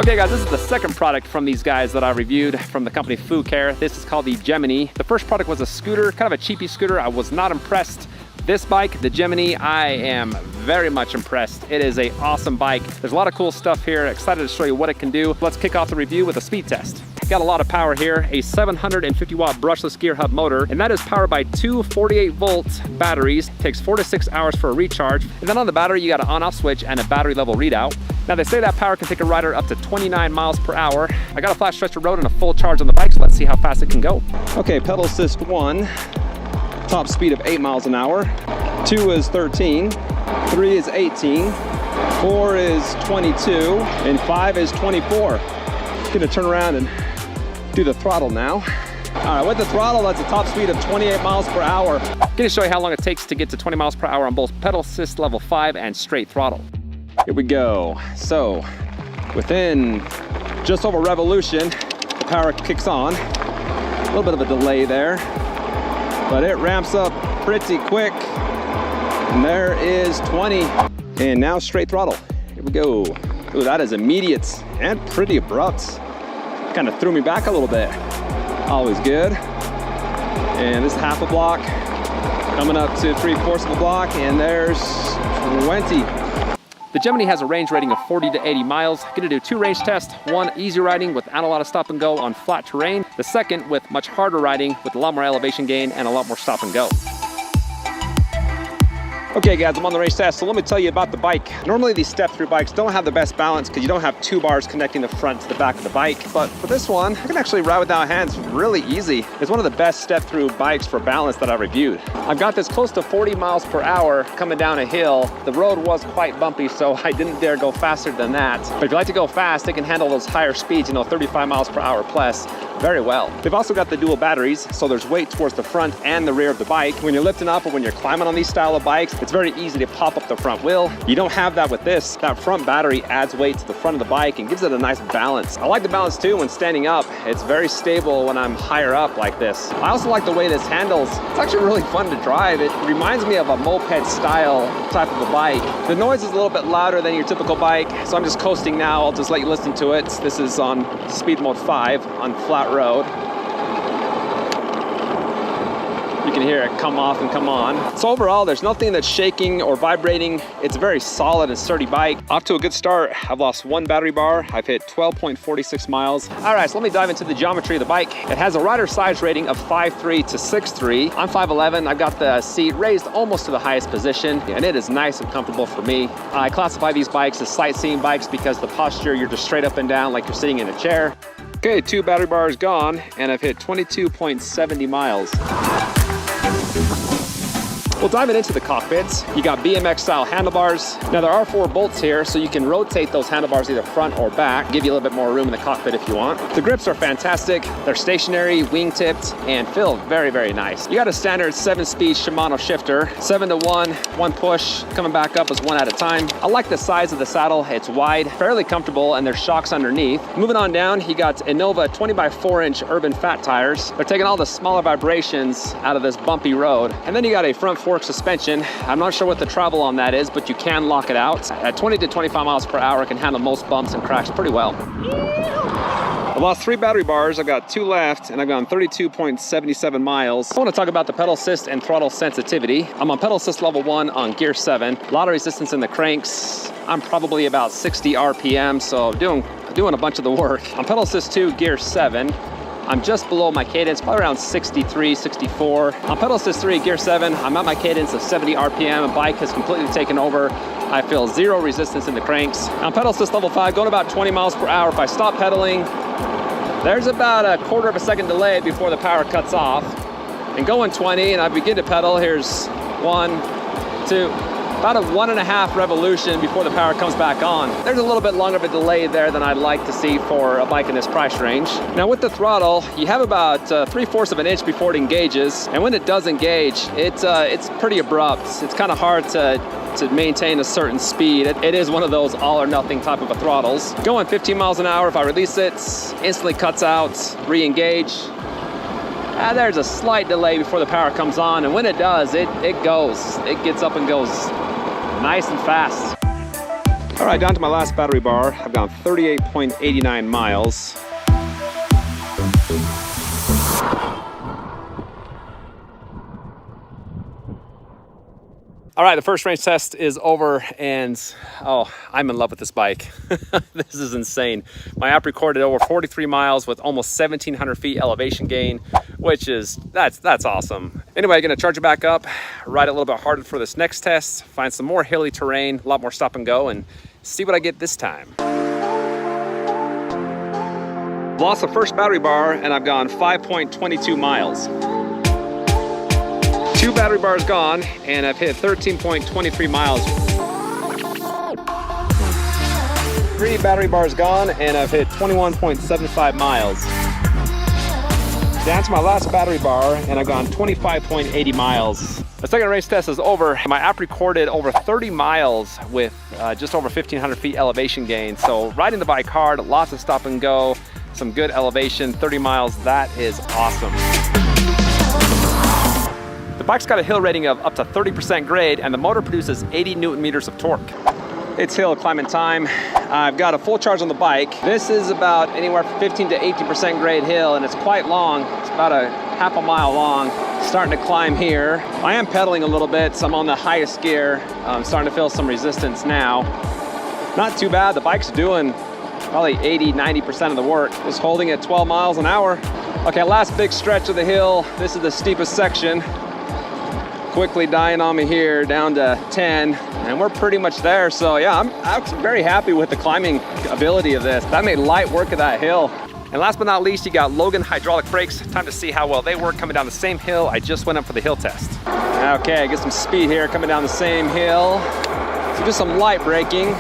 Okay guys, this is the second product from these guys that I reviewed from the company Fucare. This is called the Gemini. The first product was a scooter, kind of a cheapy scooter. I was not impressed. This bike, the Gemini, I am very much impressed. It is an awesome bike. There's a lot of cool stuff here. Excited to show you what it can do. Let's kick off the review with a speed test. Got a lot of power here, a 750 watt brushless gear hub motor, and that is powered by two 48 volt batteries. Takes 4 to 6 hours for a recharge. And then on the battery, you got an on-off switch and a battery level readout. Now they say that power can take a rider up to 29 miles per hour. I got a flat stretch of road and a full charge on the bike, so let's see how fast it can go. Okay, pedal assist 1, top speed of 8 miles an hour. 2 is 13, 3 is 18, 4 is 22, and 5 is 24. Gonna turn around and do the throttle now. All right, with the throttle, that's a top speed of 28 miles per hour. Gonna show you how long it takes to get to 20 miles per hour on both pedal assist level 5 and straight throttle. Here we go. So within just over a revolution, the power kicks on. A little bit of a delay there, but it ramps up pretty quick. And there is 20. And now straight throttle. Here we go. Ooh, that is immediate and pretty abrupt. Kind of threw me back a little bit. Always good. And this is half a block. Coming up to 3/4 of a block, and there's 20. The Gemini has a range rating of 40 to 80 miles. Gonna do 2 range tests. 1, easy riding without a lot of stop and go on flat terrain. The second with much harder riding with a lot more elevation gain and a lot more stop and go. Okay guys, I'm on the race test, so let me tell you about the bike. Normally these step-through bikes don't have the best balance because you don't have 2 bars connecting the front to the back of the bike. But for this one, I can actually ride without hands really easy. It's one of the best step-through bikes for balance that I reviewed. I've got this close to 40 miles per hour coming down a hill. The road was quite bumpy, so I didn't dare go faster than that. But if you like to go fast, it can handle those higher speeds, 35 miles per hour plus, very well. They've also got the dual batteries, so there's weight towards the front and the rear of the bike. When you're lifting up or when you're climbing on these style of bikes, it's very easy to pop up the front wheel. You don't have that with this. That front battery adds weight to the front of the bike and gives it a nice balance. I like the balance too when standing up. It's very stable when I'm higher up like this. I also like the way this handles. It's actually really fun to drive. It reminds me of a moped style type of a bike. The noise is a little bit louder than your typical bike, so I'm just coasting now. I'll just let you listen to it. This is on speed mode 5 on flat road. You can hear it come off and come on. So overall, there's nothing that's shaking or vibrating. It's a very solid and sturdy bike. Off to a good start. I've lost 1 battery bar. I've hit 12.46 miles. All right, so let me dive into the geometry of the bike. It has a rider size rating of 5'3" to 6'3". I'm 5'11". I've got the seat raised almost to the highest position, and it is nice and comfortable for me. I classify these bikes as sightseeing bikes because the posture, you're just straight up and down like you're sitting in a chair. Okay, 2 battery bars gone, and I've hit 22.70 miles. Well, diving into the cockpits, you got BMX style handlebars. Now there are 4 bolts here, so you can rotate those handlebars either front or back, give you a little bit more room in the cockpit if you want. The grips are fantastic. They're stationary, wing tipped, and feel very, very nice. You got a standard 7-speed Shimano shifter, 7 to 1, 1 push, coming back up is 1 at a time. I like the size of the saddle. It's wide, fairly comfortable, and there's shocks underneath. Moving on down, you got Innova 20x4-inch urban fat tires. They're taking all the smaller vibrations out of this bumpy road. And then you got a front fork suspension. I'm not sure what the travel on that is, but you can lock it out. At 20 to 25 miles per hour, it can handle most bumps and cracks pretty well. I lost 3 battery bars. I've got 2 left, and I've gone 32.77 miles. I want to talk about the pedal assist and throttle sensitivity. I'm on pedal assist level 1 on gear 7. A lot of resistance in the cranks. I'm probably about 60 RPM, so doing a bunch of the work. On pedal assist 2, gear 7. I'm just below my cadence, probably around 63, 64. On pedal assist 3, gear 7, I'm at my cadence of 70 RPM. The bike has completely taken over. I feel 0 resistance in the cranks. On pedal assist level 5, going about 20 miles per hour. If I stop pedaling, there's about a 1/4 of a second delay before the power cuts off. And going 20, and I begin to pedal, here's 1, 2, about a 1.5 revolution before the power comes back on. There's a little bit longer of a delay there than I'd like to see for a bike in this price range. Now with the throttle, you have about 3/4 of an inch before it engages, and when it does engage, it's pretty abrupt. It's kind of hard to maintain a certain speed. It is one of those all or nothing type of a throttles. Going 15 miles an hour, if I release it, instantly cuts out, re-engage. There's a slight delay before the power comes on, and when it does, it goes. It gets up and goes nice and fast. All right, down to my last battery bar. I've gone 38.89 miles. All right, the first range test is over, and oh, I'm in love with this bike. This is insane. My app recorded over 43 miles with almost 1,700 feet elevation gain, which is, that's awesome. Anyway, gonna charge it back up, ride it a little bit harder for this next test, find some more hilly terrain, a lot more stop and go, and see what I get this time. Lost the first battery bar, and I've gone 5.22 miles. 2 battery bars gone, and I've hit 13.23 miles. 3 battery bars gone, and I've hit 21.75 miles. Down to my last battery bar, and I've gone 25.80 miles. The second race test is over. My app recorded over 30 miles with just over 1,500 feet elevation gain. So riding the bike hard, lots of stop and go, some good elevation, 30 miles, that is awesome. The bike's got a hill rating of up to 30% grade, and the motor produces 80 Newton meters of torque. It's hill climbing time. I've got a full charge on the bike. This is about anywhere from 15 to 18% grade hill, and it's quite long. It's about a half a mile long. Starting to climb here. I am pedaling a little bit, so I'm on the highest gear. I'm starting to feel some resistance now. Not too bad. The bike's doing probably 80, 90% of the work. Just holding at 12 miles an hour. Okay, last big stretch of the hill. This is the steepest section. Quickly dying on me here, down to 10, and we're pretty much there. So yeah, I'm very happy with the climbing ability of this. That made light work of that hill. And last but not least, you got Logan hydraulic brakes. Time to see how well they work coming down the same hill I just went up for the hill test. Okay, get some speed here coming down the same hill. So just some light braking.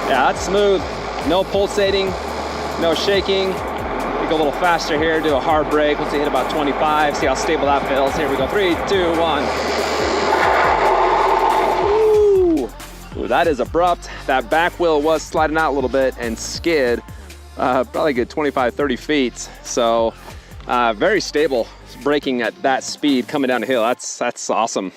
Yeah, that's smooth. No pulsating, no shaking. We go a little faster here, do a hard brake. Once you hit about 25, see how stable that feels. Here we go, 3, 2, 1. Ooh, that is abrupt. That back wheel was sliding out a little bit and skid probably a good 25, 30 feet. So very stable braking at that speed coming down the hill. That's awesome.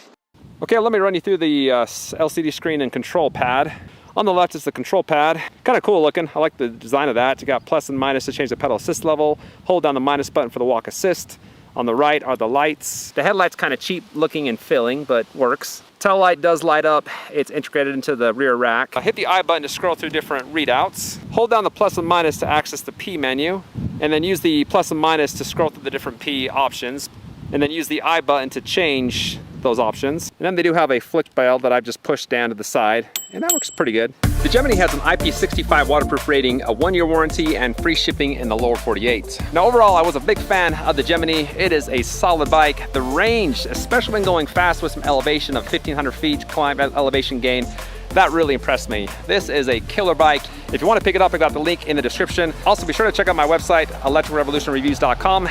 Okay, let me run you through the LCD screen and control pad. On the left is the control pad. Kind of cool looking. I like the design of that. You got plus and minus to change the pedal assist level. Hold down the minus button for the walk assist. On the right are the lights. The headlight's kind of cheap looking and filling, but works. Tail light does light up. It's integrated into the rear rack. Hit the I button to scroll through different readouts. Hold down the plus and minus to access the P menu, and then use the plus and minus to scroll through the different P options, and then use the I button to change those options. And then they do have a flick bell that I've just pushed down to the side, and that works pretty good. The Gemini has an IP65 waterproof rating, a 1-year warranty, and free shipping in the lower 48. Now overall, I was a big fan of the Gemini. It is a solid bike. The range, especially when going fast with some elevation of 1,500 feet climb elevation gain, that really impressed me. This is a killer bike. If you want to pick it up, I got the link in the description. Also, be sure to check out my website, electricalrevolutionreviews.com.